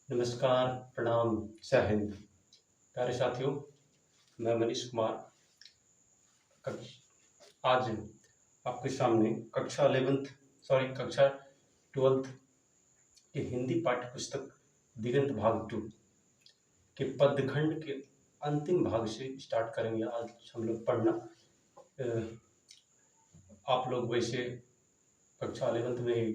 नमस्कार, प्रणाम, जय हिंद। प्यारे साथियों, मैं मनीष कुमार कक्ष आज आपके सामने कक्षा 12th की हिंदी पाठ्य पुस्तक दिगंत भाग 2 के पद्यखंड के अंतिम भाग से स्टार्ट करेंगे। आज हम लोग पढ़ना। आप लोग वैसे कक्षा 11th में ही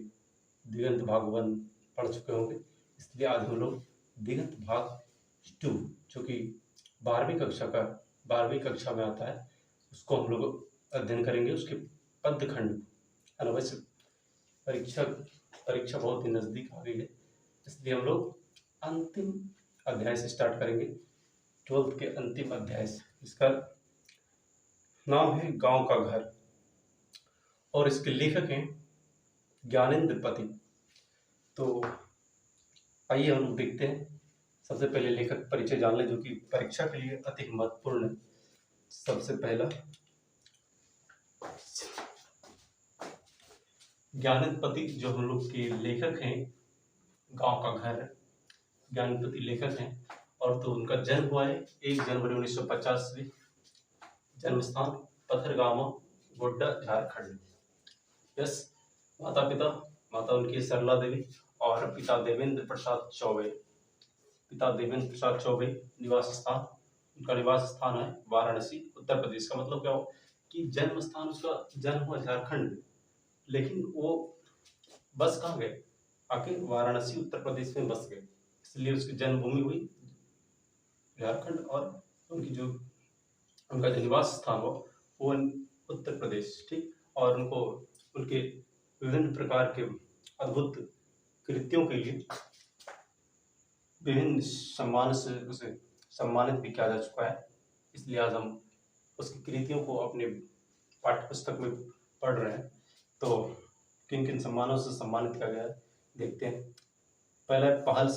दिगंत भाग 1 पढ़ चुके होंगे, इसलिए आज हम लोग दिगंत भाग 2 जो कि 12वीं कक्षा में आता है, उसको हम लोग अध्ययन करेंगे। उसके पद्यखंड वैसे परीक्षा बहुत ही नज़दीक आ गई है, इसलिए हम लोग अंतिम अध्याय से स्टार्ट करेंगे। 12th के अंतिम अध्याय से। इसका नाम है गांव का घर और इसके लेखक हैं ज्ञानेंद्र पति। तो आइए हम देखते हैं। सबसे पहले लेखक परिचय जान लें, जो कि परीक्षा के लिए अति महत्वपूर्ण है। सबसे पहला, ज्ञानेंद्र पति जो हम लोग के लेखक हैं, गांव का घर ज्ञानेंद्र पति लेखक हैं। और तो उनका जन्म हुआ है 1 जनवरी 1950 में। जन्म स्थान पथरगामा, गोड्डा, झारखंड। यस। माता उनकी सरला देवी और पिता देवेंद्र प्रसाद चौबे। उनका निवास स्थान है वाराणसी, उत्तर प्रदेश। का मतलब क्या हो कि जन्म स्थान, उसका जन्म हुआ झारखंड में, लेकिन वो बस कहाँ गए, आखिर वाराणसी उत्तर प्रदेश में बस गए, इसलिए उसकी जन्मभूमि हुई झारखंड। और उनका जो निवास स्थान हो वो उत्तर प्रदेश। ठीक। और उनको उनके विभिन्न प्रकार के अद्भुत कृतियों के लिए विभिन्न सम्मान से उसे सम्मानित भी किया जा चुका है। इसलिए आज हम उसकी कृतियों को अपने पाठ्य पुस्तक में पढ़ रहे हैं। तो किन किन सम्मानों से सम्मानित किया गया है देखते हैं। पहला है पहल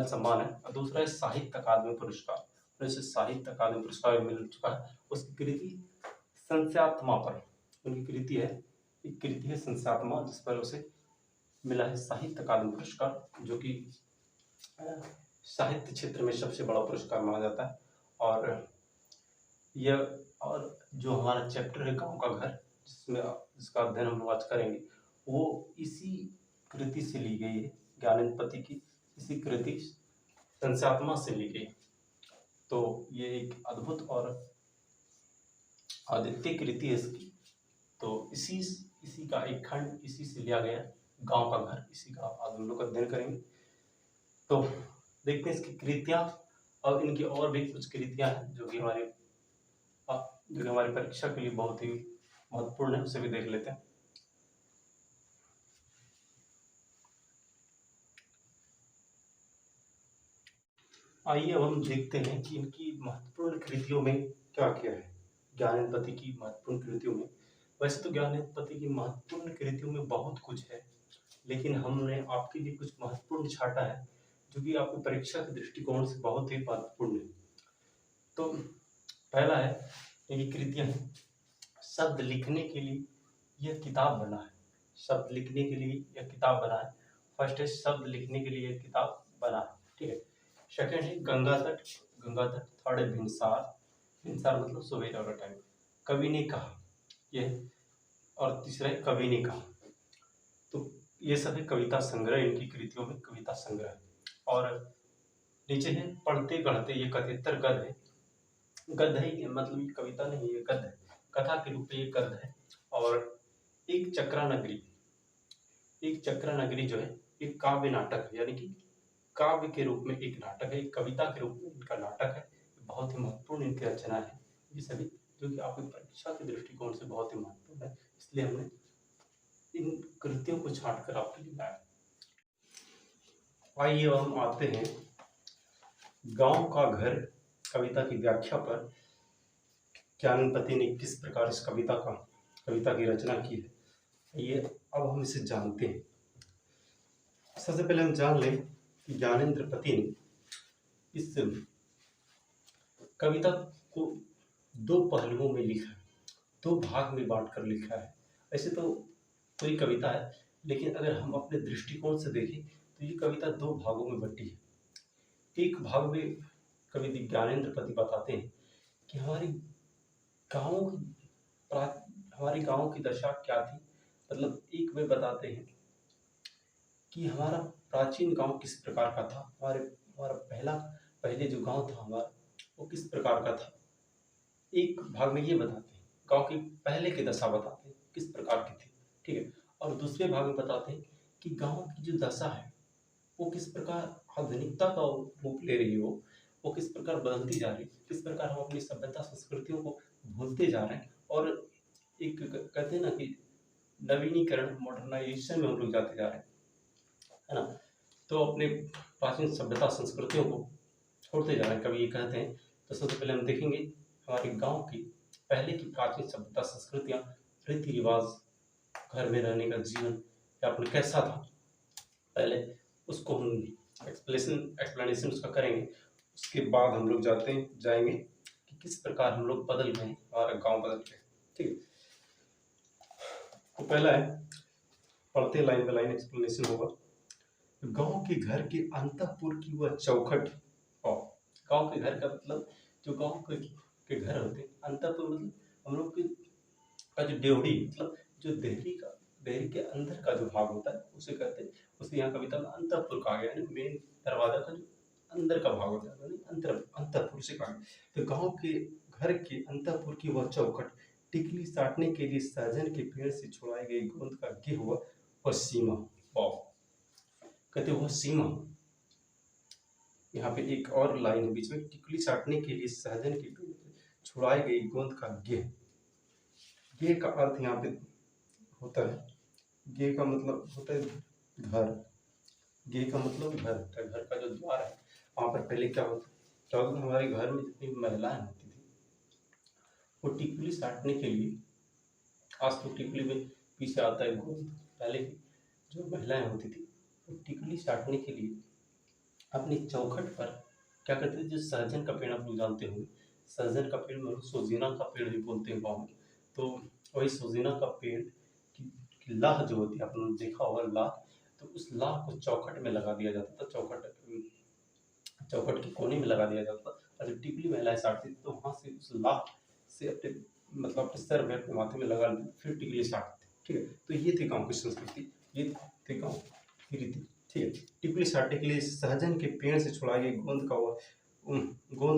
सम्मान है, और दूसरा है साहित्य अकादमी पुरस्कार। उसे साहित्य अकादमी पुरस्कार मिल चुका है। उसकी कृति संस्यात्मा पर उनकी कृति है संस्यात्मा, जिस पर उसे मिला है साहित्य अकादमी पुरस्कार, जो कि साहित्य क्षेत्र में सबसे बड़ा पुरस्कार माना जाता है। और जो हमारा चैप्टर है गांव का घर, जिसका अध्ययन हम लोग आज करेंगे, वो इसी कृति से ली गई है। ज्ञानेंद्र पति की इसी कृति संस्यात्मा से ली गई। तो ये एक अद्भुत और अद्वितीय कृति है इसकी। तो इसी का एक खंड इसी से लिया गया, गांव का घर। इसी का आज हम लोग अध्ययन करेंगे। तो देखते हैं इसकी कृतियां, और इनकी और भी कुछ कृतियां हैं जो कि हमारी परीक्षा के लिए बहुत ही महत्वपूर्ण है, उसे भी देख लेते हैं। आइए अब हम देखते हैं कि इनकी महत्वपूर्ण कृतियों में क्या क्या है। ज्ञानेंद्र पति की महत्वपूर्ण कृतियों में, वैसे तो ज्ञानेंद्र पति की महत्वपूर्ण कृतियों में बहुत कुछ है, लेकिन हमने आपके लिए कुछ महत्वपूर्ण छाटा है, जो कि आपकी परीक्षा के दृष्टिकोण से बहुत ही महत्वपूर्ण है। तो पहला है, इनकी कृतियां हैं, शब्द लिखने के लिए यह किताब बना है। शब्द लिखने के लिए यह किताब बना है। फर्स्ट है, शब्द लिखने के लिए यह किताब बना है। ठीक है। सेकंड है गंगा तट। थर्ड है भिनसार मतलब सवेरा का टाइम। कवि ने कहा, यह। और तीसरा है कवि ने कहा। तो ये सब है कविता संग्रह, इनकी कृतियों में कविता संग्रह। और नीचे है पढ़ते गढ़ते, ये कथेतर गद्य है। गद्य है मतलब ये कविता नहीं, ये गद्य है, कथा के रूप में ये गद्य है। और एक चक्रा नगरी जो है एक काव्य नाटक है, यानी कि काव्य के रूप में एक नाटक है, एक कविता के रूप में इनका नाटक है। बहुत ही महत्वपूर्ण इनकी रचना है ये सभी, जो कि आपकी परीक्षा के दृष्टिकोण से बहुत ही महत्वपूर्ण है। इसलिए हमने इन कृतियों को छांट कर आपके लिए लाया। आइए हम आते हैं गांव का घर कविता की व्याख्या पर। ज्ञानेंद्र पति ने किस प्रकार इस कविता की रचना की है, ये अब हम इसे जानते हैं। सबसे पहले हम जान लें कि ज्ञानेंद्र पति ने इस कविता को 2 पहलुओं में लिखा है, 2 भाग में बांट लिखा है। ऐसे तो पूरी कविता है, लेकिन अगर हम अपने दृष्टिकोण से देखें तो ये कविता दो भागों में बटी है। एक भाग में कवि ज्ञानेंद्र पति बताते हैं कि गाँवों की हमारे गाँव की दशा क्या थी। मतलब एक वे बताते हैं कि हमारा प्राचीन गांव किस प्रकार का था, हमारा पहले जो गांव था हमारा, वो किस प्रकार का था। एक भाग में ये बताते हैं गांव की पहले की दशा बताते हैं किस प्रकार की थी, ठीक है। और दूसरे भाग में बताते हैं कि गांव की जो दशा है वो किस प्रकार आधुनिकता का रूप ले रही हो, वो किस प्रकार बदलती जा रही है, किस प्रकार हम अपनी सभ्यता संस्कृतियों को भूलते जा रहे हैं। और एक कहते हैं ना कि नवीनीकरण, मॉडर्नाइजेशन में हम लोग जाते जा रहे हैं, है ना। तो अपने प्राचीन सभ्यता संस्कृतियों को छोड़ते जा रहे हैं, कभी ये कहते हैं। तो सबसे पहले हम देखेंगे हमारे गांव की पहले की प्राचीन सभ्यता संस्कृतियाँ, रीति रिवाज, घर में रहने का जीवन या अपने कैसा था पहले, उसको हम एक्सप्लेनेशन उसका करेंगे। उसके बाद हम लोग जाएंगे कि किस प्रकार हम लोग बदल गए, हमारा गांव बदल गया, ठीक है। तो पहला है, पढ़ते लाइन बाय लाइन एक्सप्लेनेशन होगा। गांव के घर के अंतःपुर की वह चौखट, और गांव के घर का मतलब जो गांव के घर होते हैं, अंतःपुर मतलब हम लोग का जो डेवढ़ी, मतलब जो देहरी के अंदर का जो भाग होता है उसे कहते हैं। उसे यहाँ कविता में अंतःपुर कहा गया है, मेन दरवाजा का जो अंदर का भाग होता है अंतःपुर से कहा गया। तो गांव के घर के अंतःपुर की वह चौखट, टिकली साटने के लिए सहजन के पेड़ से छुड़ाई गई गोंद का घी हुआ वह सीमा। कहते वह सीमा, यहाँ पे एक और लाइन है बीच में, टिकली साटने के लिए सहजन के पेड़ से छुड़ाई गई गोंद का गेह। गेह का अर्थ यहाँ पे होता है, गेह का मतलब होता है घर। गेह का मतलब घर होता है, घर का जो द्वार है वहां पर पहले क्या होता था, हमारे घर में जितनी महिलाएं होती थी वो टिकली साटने के लिए, आज तो टिकली में पीछे आता है गोंद, पहले की जो महिलाएं होती थी वो टिकली साटने के लिए अपनी चौखट पर क्या करते थे, जो सहजन का पेड़ आप लोग जानते होंगे, सहजन का पेड़ मतलब सोजीना का पेड़ भी बोलते हैं गाँव में। तो वही सोजीना का पेड़ की लाह जो होती है, आपने देखा होगा लाह, तो उस लाह को चौखट में लगा दिया जाता था, चौखट के कोने में लगा दिया जाता था। और जब टिकली महिलाएं साटती थी तो वहां से उस लाह से अपने मतलब अपने सर में, अपने माथे में लगा लेते, फिर टिकली साटते, ठीक है। तो ये थी गाँव की संस्कृति, ये थी गाँव की रीति, ठीक है। टिकली साटने के लिए सहजन के पेड़ से छुड़ाई गई गोंद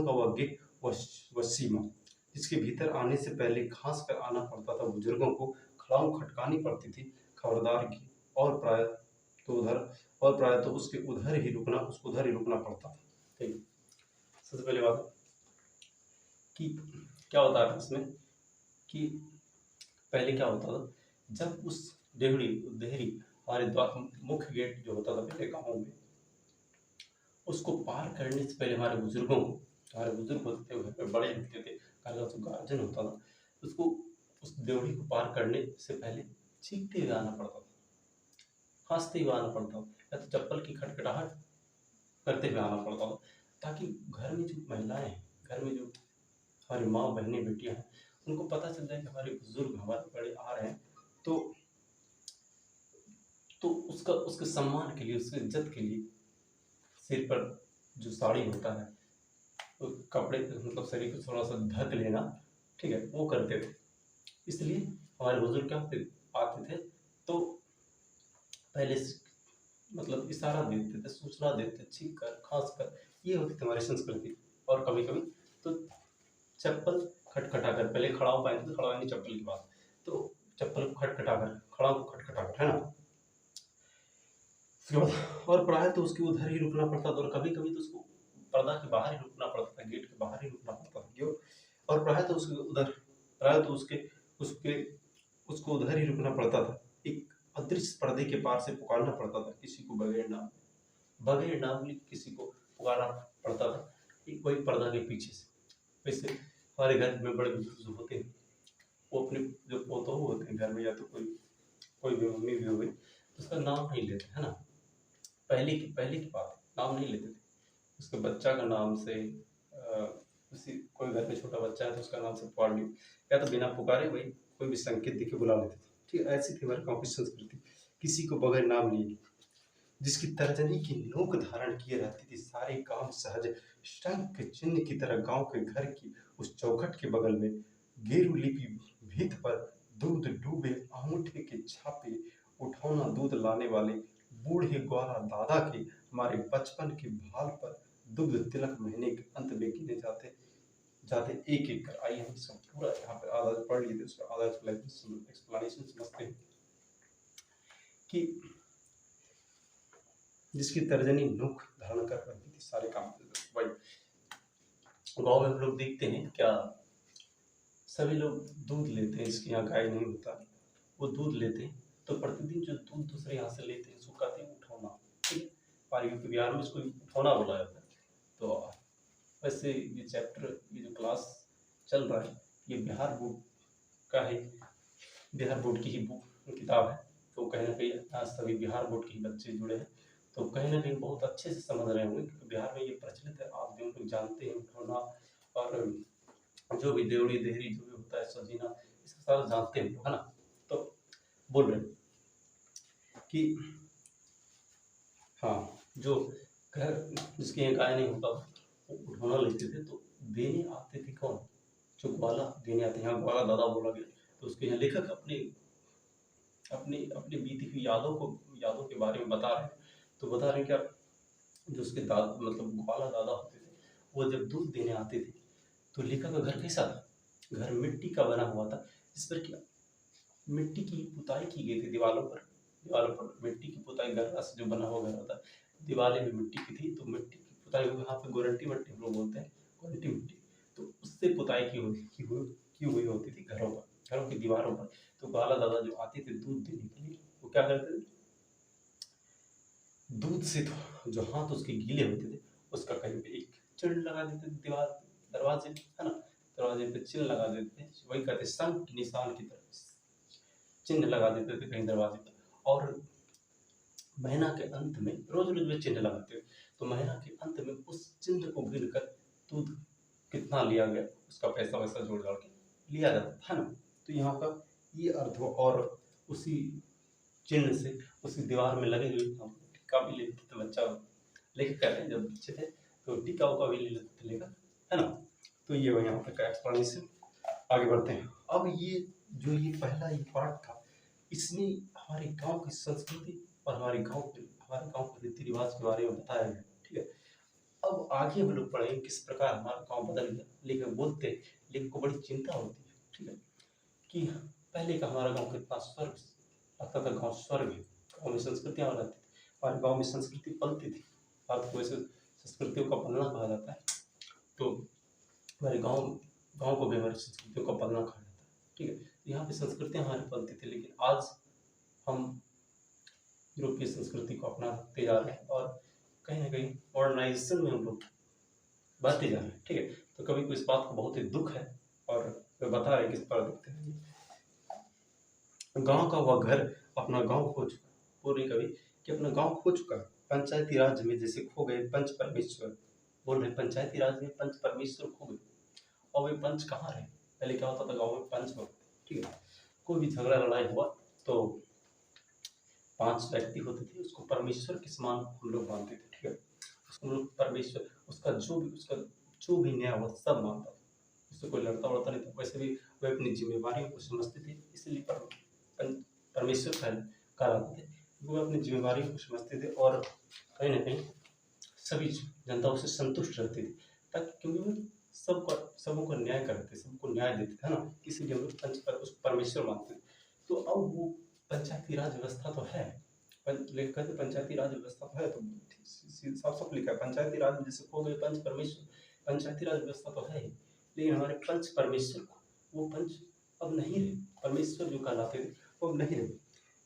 का वह गेह व सीमा, जिसके भीतर आने से पहले घास पर आना पड़ता था, बुजुर्गों को खड़ाऊ खटकानी पड़ती थी, खबरदार की, और प्राय तो उसको उधर ही रुकना पड़ता था, ठीक है। सबसे पहले बात कि क्या होता है इसमें कि पहले क्या होता था, जब उस देहरी हमारे मुख्य गेट जो होता था पहले गाँव में, उसको पार करने से पहले हमारे बुजुर्ग होते थे, घर पे बड़े होते थे, घर का जो गार्जियन होता था, उसको उस देवड़ी को पार करने से पहले चीखते हुए आना पड़ता था, हंसते हुए आना पड़ता था, या तो चप्पल की खटखटाहट करते हुए आना पड़ता था, ताकि घर में जो महिलाएं हैं, घर में जो हमारी माँ बहनें बेटियां हैं, उनको पता चल जाए कि हमारे बुजुर्ग, हमारे बड़े आ रहे हैं। तो उसके सम्मान के लिए, उसके इज्जत के लिए सिर पर जो साड़ी होता है, तो कपड़े मतलब शरीर को थोड़ा सा ढक लेना, ठीक है, वो करते थे। इसलिए हमारे बुजुर्ग क्या आते थे तो पहले मतलब इशारा देते थे, सूचना देते, छींक कर, खांस कर, ये होती थी हमारी संस्कृति। और कभी कभी तो चप्पल खटखटा कर, पहले खड़ाऊ पहनते थे, खड़ाऊ चप्पल की बात, तो चप्पल को खटखटा कर, खड़ाऊ को खटखटा कर, है ना। और प्राय तो उसके उधर ही रुकना पड़ता था, और कभी कभी तो उसको पर्दा के बाहर ही रुकना पड़ता था, गेट के बाहर ही रुकना पड़ता था, क्यों। और प्राय तो उसको उधर ही रुकना पड़ता था, एक अदृश्य पर्दे के पार से पुकारना पड़ता था किसी को, बगैर नाम किसी को पुकारना पड़ता था, एक वही पर्दा के पीछे से। वैसे हमारे घर में बड़े बुजुर्ग जो होते हैं, वो अपने जो पोतों होते हैं घर में, या तो कोई भी मम्मी भी हो गई, उसका नाम नहीं लेते, है ना। पहले की बात है, नाम नहीं लेते थे, उसके बच्चा का नाम से, कोई घर में छोटा बच्चा है तो उसका नाम से पुकार लियो, या तो बिना पुकारे वही कोई भी संकेत देके बुला लेते थे, ठीक है। ऐसी थी हमारे गाँव की संस्कृति, किसी को बगैर नाम लिए जिसकी तर्जनी की नोक धारण किए रहती थी सारे काम सहज, शंख चिन्ह की तरह गांव के घर की उस चौखट के बगल में गेरू लिपि भीत पर दूध डूबे अंगूठे के छापे, उठौना दूध लाने वाले बूढ़े ग्वाला दादा के हमारे बचपन के भाल पर दुग्ध तिलक महीने के अंत में गिने जाते जाते एक एक कर। आइए हम इसका पूरा यहाँ पे आधा पढ़ लिए थे, उसका आधा एक्सप्लेनेशन समझते हैं कि जिसकी तर्जनी नुख धारण कर रखी थी सारे काम। भाई गाँव में हम लोग देखते हैं क्या सभी लोग दूध लेते हैं, इसके यहाँ गाय नहीं होता, वो दूध लेते हैं तो प्रतिदिन जो दूध दूसरे यहाँ से लेते हैं उसको कहते हैं उठौना। ठीक, और यूपी बिहार में इसको उठौना बोला जाता है। तो वैसे ये चैप्टर, ये जो क्लास चल रहा है ये बिहार बोर्ड का है, बिहार बोर्ड की ही बुक किताब है। तो कहीं ना कहीं आज सभी बिहार बोर्ड के ही बच्चे जुड़े हैं, तो कहीं ना कहीं बहुत अच्छे से समझ रहे होंगे क्योंकि बिहार में ये प्रचलित है, आप भी हम लोग जानते हैं उठौना और जो भी देवड़ी देहरी जो भी होता है सजीना, इसका सारा जानते हैं है ना। तो बोल रहे हैं कि हाँ, जो घर जिसके यहाँ गाय नहीं होता वो उठौना लेते थे, तो देने आते थे कौन, जो ग्वाला देने आते हैं। यहाँ ग्वाला दादा बोला गया, तो उसके यहाँ लेखक अपने अपनी अपनी बीती हुई यादों के बारे में बता रहे हैं। तो बता रहे हैं क्या, जो उसके दादा मतलब ग्वाला दादा होते थे, वो जब दूध देने आते थे तो लेखक का घर कैसा था, घर मिट्टी का बना हुआ था, जिस पर क्या मिट्टी की पुताई की गई थी, दीवारों पर मिट्टी की पुताई, घर से जो बना हुआ घर होता है, दीवारें भी मिट्टी की थी, तो मिट्टी की पुताई हुई, यहाँ पे गोरंटी मट्टी हम लोग बोलते हैं, गोरंटी मिट्टी, तो उससे पुताई की हुई होती थी घरों की दीवारों पर। तो ग्वाला दादा जो आते थे दूध देने के लिए, वो क्या करते थे, दूध से तो जो हाथ उसके गीले होते थे उसका कहीं पे एक चिन्ह लगा देते थे, दीवार दरवाजे है ना, दरवाजे पे चिन्ह लगा देते थे, वही कहते संत निशान की तरह चिन्ह लगा देते थे कहीं दरवाजे पर। और महीना के अंत में रोज रोज वे चिन्ह लगाते थे, तो महीना के अंत में उस चिन्ह को गिन कर दूध कितना लिया गया उसका पैसा वैसा जोड़ जाड़ के लिया जाता था ना। तो यहाँ का ये अर्थ हो, और उसी चिन्ह से उसी दीवार में लगे हुए हम टीका भी लेते थे, बच्चा लेके कर रहे हैं जब बच्चे थे तो टीका उका भी ले लेते थे लेकर, है ना। तो ये वही यहाँ तक का एक्सप्लेनेशन। आगे बढ़ते हैं। अब ये पहला ये पार्ट था, इसमें हमारे गांव की संस्कृति और हमारे गांव के रीति रिवाज के बारे में बताया गया। ठीक है, अब आगे हम लोग पढ़ेंगे किस प्रकार हमारा गांव बदल गया, लेकिन बोलते लेकिन को बड़ी चिंता होती है, ठीक है, कि पहले का हमारा गांव कितना स्वर्ग लगता था, गांव स्वर्ग है, गाँव में संस्कृतियाँ रहती थी, हमारे गाँव में संस्कृति पलती थी, भारत को ऐसे संस्कृतियों का पलना कहा जाता है, तो हमारे गाँव को भी हमारी संस्कृतियों का पलना कहा जाता है। ठीक है, यहाँ पे संस्कृतियाँ हमारी पलती थी, लेकिन आज हम यूरोपीय संस्कृति को अपनाते जा रहे हैं और कहीं ना कहीं मॉडर्नाइजेशन में हम लोग बढ़ते जा रहे हैं। ठीक है, तो कभी को इस बात को बहुत ही दुख है और वे बता रहे हैं किस पर दुख है। गांव का वह घर अपना गांव खो चुका, पूरी कवि कि अपना गांव खो चुका, पंचायती राज में जैसे खो गए पंच परमेश्वर, बोल रहे पंचायती राज में पंच परमेश्वर खो गए, और वे पंच कहाँ रहे, पहले क्या होता था गाँव में पंच होते। ठीक है, कोई भी झगड़ा लड़ाई हुआ तो 5 व्यक्ति होते थे, उसको परमेश्वर के समान हम लोग मानते थे। ठीक है, उसको लोग परमेश्वर, उसका जो भी न्याय हुआ सब मानता था, उससे कोई लड़ता वड़ता नहीं था। वैसे भी वे अपनी जिम्मेवारियों को समझते थे, इसलिए परमेश्वर कहलाते थे, वो अपनी जिम्मेवारियों को समझते थे और कहीं ना कहीं सभी जनता उससे संतुष्ट रहती थी, ताकि क्योंकि वो सबको न्याय करते, सबको न्याय देते थे ना, इसीलिए हम लोग उस परमेश्वर मानते थे। तो अब वो पंचायती राज व्यवस्था तो है, कहते पंचायती राज व्यवस्था तो है, तो साफ साफ लिखा है पंचायती राज में जैसे खो गए पंच परमेश्वर, पंचायती राज व्यवस्था तो है ही, लेकिन हमारे पंच परमेश्वर को वो पंच अब नहीं रहे, परमेश्वर जो कहलाते थे वो अब नहीं रहे।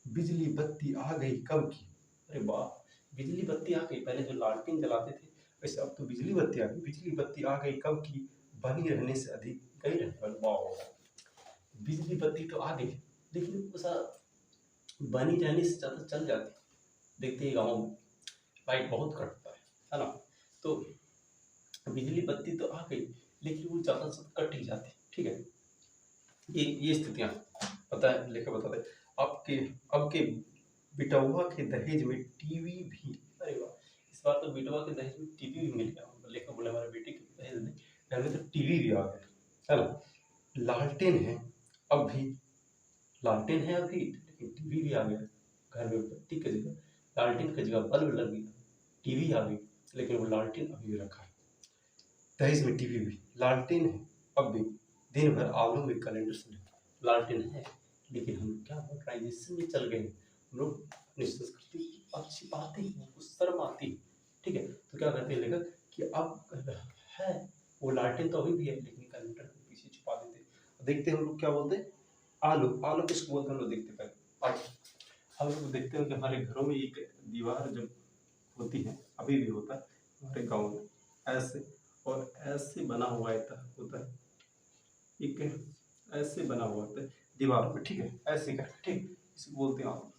बिजली बत्ती आ गई कब की, अरे वाह, बिजली बत्ती आ गई, पहले जो लालटेन जलाते थे वैसे अब तो बिजली बत्ती आ गई, बिजली बत्ती आ गई कब की, बनी रहने से अधिक गई रहने वाह, बिजली बत्ती तो आ गई लेकिन उसा बनी रहने से ज़्यादा चल जाती, देखते ही गाँव में लाइट बहुत कटता है ना। तो बिजली बत्ती तो आ गई लेकिन वो ज़्यादा से कट ही जाती। ठीक है, ये स्थितियाँ पता है, लेकर बताते अब के बिटौवा के दहेज में टीवी भी। अरे वाह! इस बार तो बिटौवा के दहेज में टीवी भी मिल गया। लेकर बोले हमारे बेटे के दहेज में घर में तो टीवी भी आ गया, है ना? लालटेन है, अब भी लालटेन है अभी, लेकिन टीवी भी आ गया। घर में बत्ती की जगह लालटेन की जगह बल्ब लग गया, टीवी आ गई, लेकिन वो लालटेन अभी भी रखा है। दहेज में टीवी भी, लालटेन है अब भी, दिन भर आलों में कैलेंडर से लालटेन है, लेकिन हम क्या मॉडर्नाइजेशन में चल गए। हम लोग अपनी संस्कृति की अच्छी बातें हैं, हमको शर्म आती है, ठीक है? तो क्या करते हैं लेखक कि अब है वो लालटेन तो अभी भी है, लेकिन कैलेंडर के पीछे छुपा देते हैं। देखते हैं हम लोग क्या बोलते हैं, आलू। आलू किसको बोलते हैं हम लोग देखते हैं पहले। आलू हम लोग देखते हैं कि हमारे घरों में एक दीवार जब होती है, अभी भी होता है हमारे गाँव में, ऐसे और ऐसे बना हुआ होता है, एक ऐसे बना हुआ होता है दीवार पे, ठीक है? ऐसे कर, ठीक, इसको बोलते हैं आलू।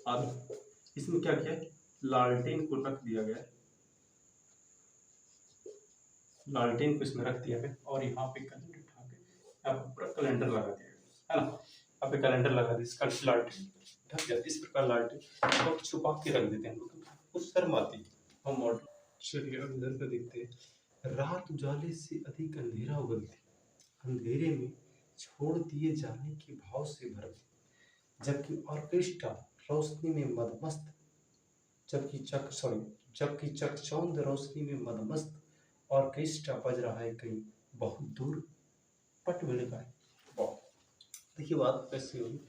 आलू इसमें क्या किया है, लालटेन को रख दिया गया है, लालटेन को इसमें रख दिया गया और यहाँ पे कैलेंडर उठा के यहाँ पे पूरा कैलेंडर लगा दिया गया, है ना? यहाँ पे कैलेंडर लगा दिया, इसका लालटेन ढक गया। इस प्रकार लालटेन को छुपा के रख देते हैं लोग, कुछ शर्म आती है। हम मॉडल। चलिए अब इधर का देखते हैं। रात उजाले से अधिक अंधेरा उगलती, अंधेरे में छोड़ दिए जाने के भाव से भरती, जबकि ऑर्केस्ट्रा रोशनी में मदमस्त, जबकि चकचौंध रोशनी में मदमस्त ऑर्केस्ट्रा बज रहा है कहीं बहुत दूर पट विलगाए। देखिए बात कैसी हुई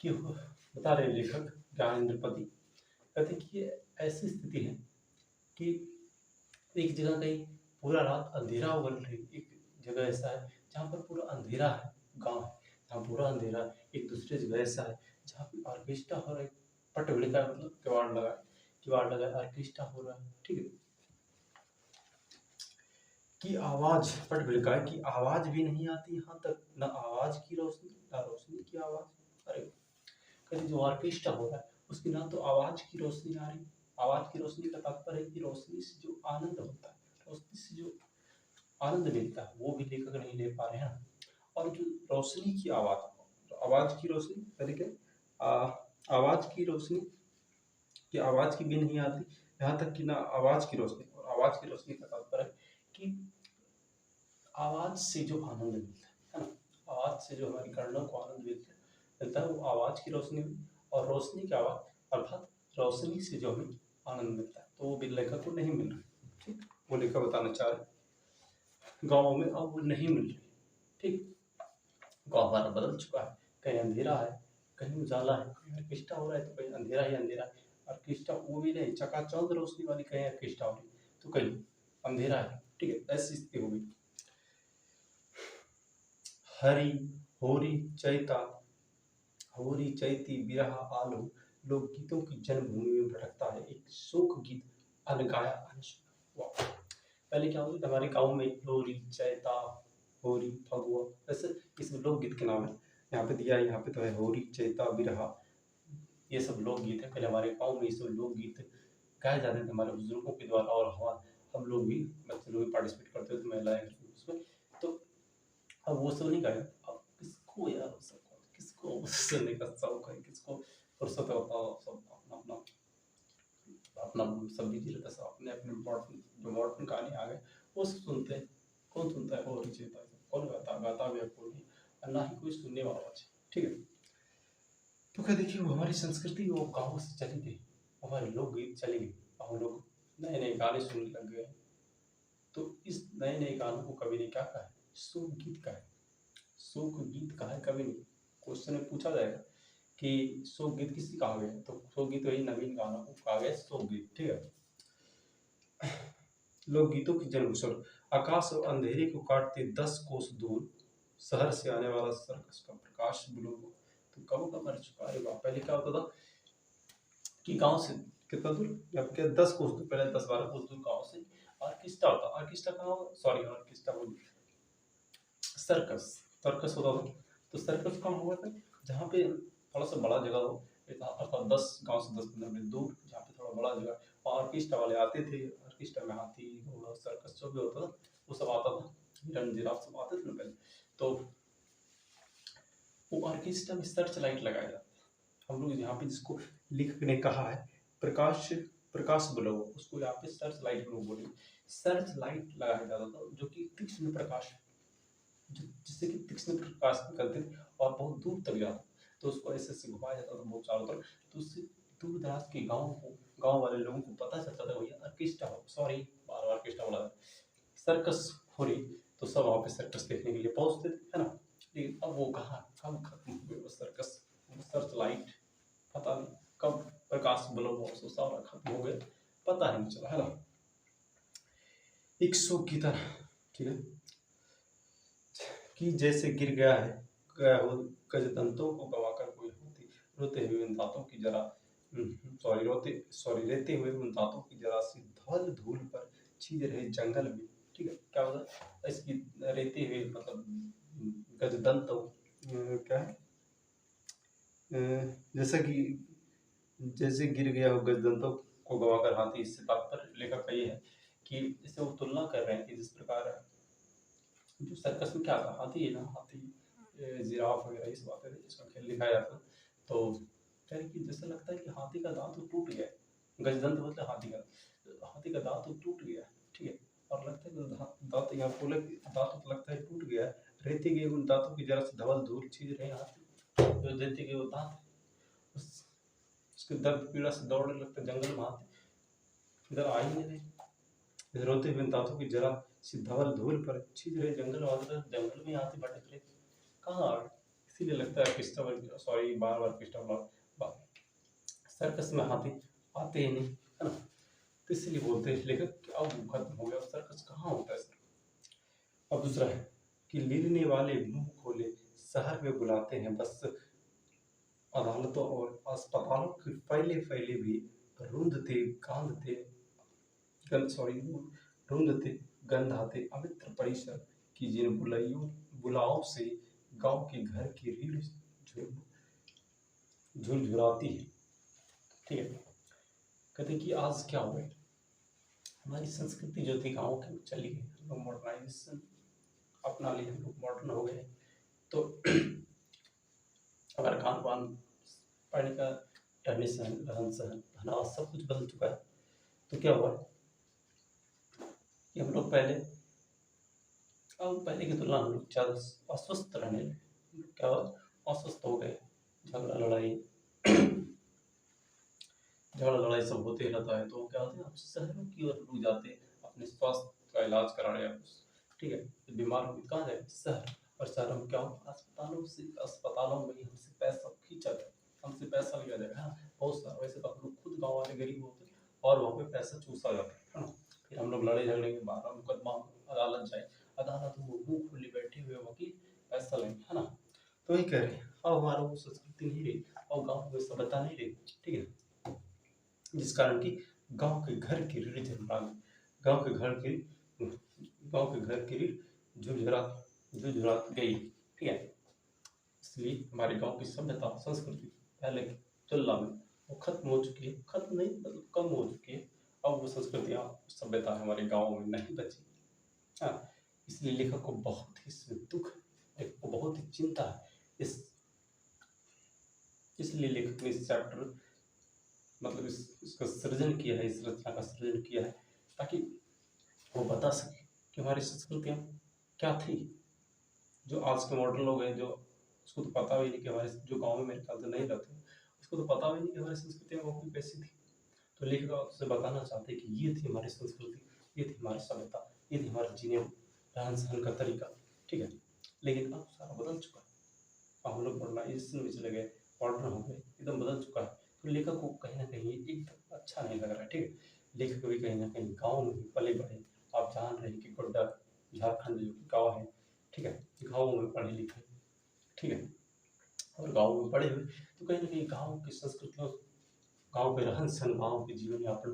कि बता रहे लेखक ज्ञानेंद्र पति, कहते कि ये ऐसी स्थिति है कि एक जगह कहीं पूरा रात अंधेरा उगल रही, एक जगह ऐसा है जहाँ पर पूरा अंधेरा है, गांव है जहाँ पूरा अंधेरा है, एक दूसरे जगह ऐसा है जहाँ पे ऑर्केस्ट्रा हो रहा है, पट विलगाए मतलब किवाड़ लगा ऑर्केस्ट्रा हो रहा है, ठीक है? की आवाज, पट भिड़काए की आवाज भी नहीं आती यहाँ तक, न आवाज की रोशनी न रोशनी की आवाज। अरे कहते जो ऑर्केस्ट्रा हो रहा है उसकी ना तो आवाज की रोशनी आ रही, आवाज की रोशनी का तात्पर्य है कि रोशनी से जो आनंद होता है, रोशनी से जो आनंद मिलता है वो भी लेखक नहीं ले पा रहे हैं। और जो रोशनी की आवाज, आवाज की रोशनी तरीके आवाज की रोशनी कि आवाज की भी नहीं आती, यहाँ तक कि ना आवाज की रोशनी, और आवाज की रोशनी का तात्पर्य है कि आवाज से जो आनंद मिलता है ना, आवाज से जो हमारी कर्णों को आनंद मिलता है वो आवाज की रोशनी में, और रोशनी की आवाज अर्थात रोशनी से जो हमें आनंद मिलता है, तो वो भी लेखक को नहीं मिल रहा, ठीक? वो लेखक बताना चाह रहे गाँव में अब वो नहीं मिल रही, ठीक? गाँव हमारा बदल चुका है, कहीं अंधेरा है कहीं उजाला है, कहीं ऑर्केस्ट्रा हो रहा है तो कहीं अंधेरा ही अंधेरा है, ऑर्केस्ट्रा वो भी नहीं चकाचौंध रोशनी वाली, कहीं ऑर्केस्ट्रा हो रही तो कहीं अंधेरा है, ठीक है? ऐसी स्थिति हो गई। हरि होरी चैता, होरी चैती बिरहा आलो लोकगीतों की जन्मभूमि में भटकता है एक शोक गीत अनगाया अनसुना। वाह! पहले क्या होता था हमारे गाँव में, होरी चैता, होरी फगुआ, ऐसे इसमें लोकगीत के नाम है, यहाँ पे दिया है, यहाँ पे तो है होरी चैता बिरहा, ये सब लोकगीत है। पहले हमारे गाँव में ये सब लोकगीत गाए जाते थे हमारे बुजुर्गों के द्वारा, और हम लोग भी, बच्चे लोग भी पार्टिसिपेट करते थे, महिलाएं उसमें। तो अब वो सब नहीं गाया, अब किसको यार वो सब, किसको सुनने का शौक है, किसको फुर्सत होता हो, सब अपना अपना अपना सब बिजी रहता है, सब अपने अपने मॉडर्न, जो मॉडर्न गाने आ गए वो सब सुनते हैं। कौन सुनता है होरी चैता, कौन गाता भी है कोई नहीं, और ना ही कोई सुनने वाला बचे, ठीक है? तो क्या देखिए वो हमारी संस्कृति वो गाँव से चली गई, हमारे लोकगीत चले गए, हम लोग नए नए गाने सुनने लग गए। तो इस नए नए गानों को कवि ने क्या कहा है, शोक गीत कहा है। शोक गीत कहा है कवि ने। क्वेश्चन में पूछा जाएगा कि शोक गीत किसी कहा गया है, तो शोक गीत वही नवीन गानों को कहा गया शोक गीत, ठीक है? लोकगीतों की जन्म स्वर, आकाश और अंधेरे को काटते 10 कोस दूर शहर से आने वाला सर्कस का प्रकाश बुलंद हुआ। तो कब का मर चुका है। पहले क्या होता था कि गांव से कितना दूर, या क्या 10 कोस दूर, पहले 10-12 कोस दूर गांव से ऑर्केस्ट्रा होता, ऑर्केस्ट्रा कहाँ होगा, सॉरी ऑर्केस्ट्रा बोल, सर्कस, सर्कस होता था। तो सर्कस कहाँ हुआ था, जहाँ पे थोड़ा सा बड़ा जगह हो, अर्थात 10 गांव से 10-15 मिनट दूर, जहाँ पे थोड़ा बड़ा जगह, और ऑर्केस्ट्रा वाले आते थे, ऑर्केस्ट्रा में हाथी घोड़ा सर्कस जो भी होता था वो सब आता था, हिरन जिराफ सब आते थे ना पहले। तो वो ऑर्केस्ट्रा में सर्च लाइट लगाया जाता था, हम लोग यहाँ पे जिसको लेखक ने कहा है प्रकाश प्रकाश बलव, उसको यहाँ पे सर्च लाइट हम लोग बोलेंगे। सर्च लाइट लगाया जाता था जो कि तीक्ष्ण प्रकाश, जिससे कि तीक्ष्ण प्रकाश निकलते थे और बहुत दूर तक जाता, तो उसको ऐसे ऐसे घुमाया जाता था बहुत चारों तरफ, तो उससे दूर दराज के गांव वाले लोगों को पता चलता था भैया ऑर्केस्ट्रा, सॉरी बार बार ऑर्केस्ट्रा बोला, सर्कस हो रही, तो सब वहाँ पे सर्कस देखने के लिए पहुंचते थे, है ना। लेकिन अब वो कहाँ कब खत्म हो गए वो सर्कस, वो सर्च लाइट, पता नहीं कब प्रकाश बल्ब वो सारा खत्म हो गया, पता ही नहीं चला, है ना। एक शोक की तरह, ठीक है, कि जैसे गिर गया है गया हो गजदंतों को गवाकर कोई होती, रोते हुए उन दांतों की जरा रहते हुए उन दांतों की जरा सी धवल धूल पर छीज रहे जंगल में, ठीक है। क्या होता इसकी रहते हुए मतलब गजदंत क्या है, जैसा कि जैसे गिर गया हो गजदंतों को गवाकर हाथी, इससे तात्पर्य लेखक का ये है कि इससे वो तुलना कर रहे हैं कि जिस प्रकार जो सर्कस में क्या था, हाथी है ना, हाथी जिराफ वगैरह ये सब आते थे जिसका खेल दिखाया जाता, तो क्या है कि जैसे लगता है कि हाथी का दांत तो टूट गया है, गजदंत मतलब हाथी का दांत तो टूट गया है, ठीक है, और लगता है कि दांत यहाँ बोले दांत तो लगता है टूट गया है, रहते गए उन दांतों की जरा सी धवल धूल छीज रहे हाथी, जो देते गए वो दांत उसके दर्द पीड़ा से दौड़ने लगता जंगल में, हाथी इधर आ ही नहीं रहे, रोते हुए दांतों की जरा सी धवल धूल पर छीज रहे जंगल वाले, जंगल में हाथी भटक रहे कहाँ आ गए, इसीलिए लगता है कृष्णा, सॉरी बार बार कृष्णा, सर्कस में हाथी आते ही नहीं, है ना, तो इसलिए बोलते हैं लेखक कि अब खत्म हो गया, सर्कस कहाँ होता है सर। अब दूसरा है कि लीलने वाले मुंह खोले शहर में बुलाते हैं बस, अदालतों और अस्पतालों के फैले फैले भी रूंधते गांधते रूंधते गंधाते अमित्र परिसर की जिन बुलाओं से गांव के घर की रीढ़ झुरझुराती है, ठीक है। कहते कि आज क्या हो गया, हमारी संस्कृति जो थी गाँव की चली गई, हम लोग मॉडर्नाइजेशन अपना लिए, हम लोग मॉडर्न हो गए, तो हमारा खान पान, पढ़ने का, रहने सहन, रहन सहन, पहनावा सब कुछ बदल चुका है, तो क्या हुआ कि हम लोग पहले की तुलना हम लोग ज़्यादा अस्वस्थ रहने लगे, क्या हुआ अस्वस्थ हो गए, झगड़ा लड़ाई सब होते रहता है, तो क्या होता है हम शहरों की ओर रुक जाते हैं अपने स्वास्थ्य का इलाज कराने, ठीक है, तो बीमार हो कहाँ जाए शहर, और शहरों में क्या हो अस्पतालों में ही हमसे पैसा खींचा जाए, हमसे पैसा लिया जाएगा, है ना, बहुत सारा, वैसे तो हम लोग खुद गाँव वाले गरीब होते हैं और वहाँ पे पैसा चूसा जाता है ना, फिर हम लोग लड़े झगड़े के बाद मुकदमा अदालत जाए, अदालत में मुंह खोले बैठे हुए वकील पैसा लेंगे, है ना, तो वही कह रहे हैं अब हमारा वो संस्कृति नहीं रही और गाँव में सभ्यता नहीं रही, ठीक है, जिस कारण की गांव के घर की रीढ़ झुरझुरा गई, गांव के घर की रीढ़ झुरझुरा गई, ठीक है। इसलिए हमारे गांव की सभ्यता संस्कृति पहले की तुलना में वो खत्म हो चुकी है, खत्म नहीं मतलब कम हो चुकी है, अब वो संस्कृतियाँ सभ्यता हमारे गाँव में नहीं बची, हाँ। इसलिए लेखक को बहुत ही इसमें दुख है, लेखक को बहुत ही चिंता है, इसलिए लेखक ने इस चैप्टर मतलब इसका सृजन किया है, इस रचना का सृजन किया है ताकि वो बता सके कि हमारी संस्कृतियाँ क्या थी, जो आज के मॉडर्न लोग हैं जो उसको तो पता भी नहीं कि हमारे जो गाँव में मेरे ख्याल से नहीं रहते उसको तो पता भी नहीं कि हमारी संस्कृतियाँ गाँव में कैसी थी, तो लेखक उससे बताना चाहते हैं कि ये थी हमारी संस्कृति, ये थी हमारी सभ्यता, ये थी हमारा जीने रहन सहन का तरीका, ठीक है। लेकिन अब सारा बदल चुका है, अब हम लोग मॉडर्नाइजेशन में चले गए, मॉडर्न हो गए, एकदम बदल चुका है, तो लेखक को कहीं ना कहीं एकदम अच्छा नहीं लग रहा है, ठीक है। लेखक भी कहीं ना कहीं गाँव में पले बढ़े, आप जान रहे हैं कि गोड्डा झारखंड जो गाँव है, ठीक है, गाँव में पढ़े लिखे, ठीक है, और गाँव में पढ़े हुए, तो कहीं ना कहीं गाँव की संस्कृतियों, गाँव के रहन सहन, गाँव के जीवन यापन,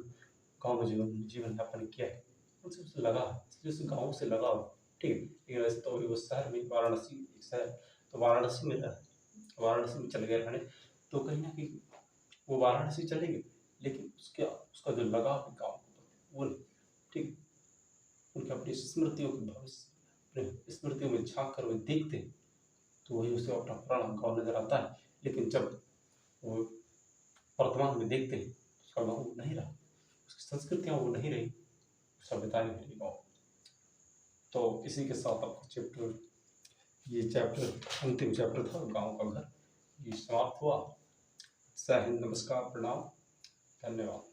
गाँव में जीवन यापन किया है, उनसे उसे लगा, जिस गाँव से लगा हो, ठीक है। लेकिन वैसे तो वो शहर में वाराणसी एक शहर, तो वाराणसी में चले गए रहने, तो कहीं ना कहीं वो वाराणसी चले गए, लेकिन उसका जो लगाव है गाँव वो नहीं, ठीक है। उनके अपनी स्मृतियों के भविष्य, अपने स्मृतियों में झांक कर वे देखते हैं, तो वही उसे अपना पुराना गाँव नजर आता है, लेकिन जब वो वर्तमान में देखते हैं उसका गाँव वो नहीं रहा, उसकी संस्कृतियाँ वो नहीं रही, सभ्यताएँ नहीं रही गाँव। तो इसी के साथ आपका ये चैप्टर अंतिम चैप्टर था गाँव का घर, ये समाप्त हुआ। जय हिंद, नमस्कार, प्रणाम, धन्यवाद।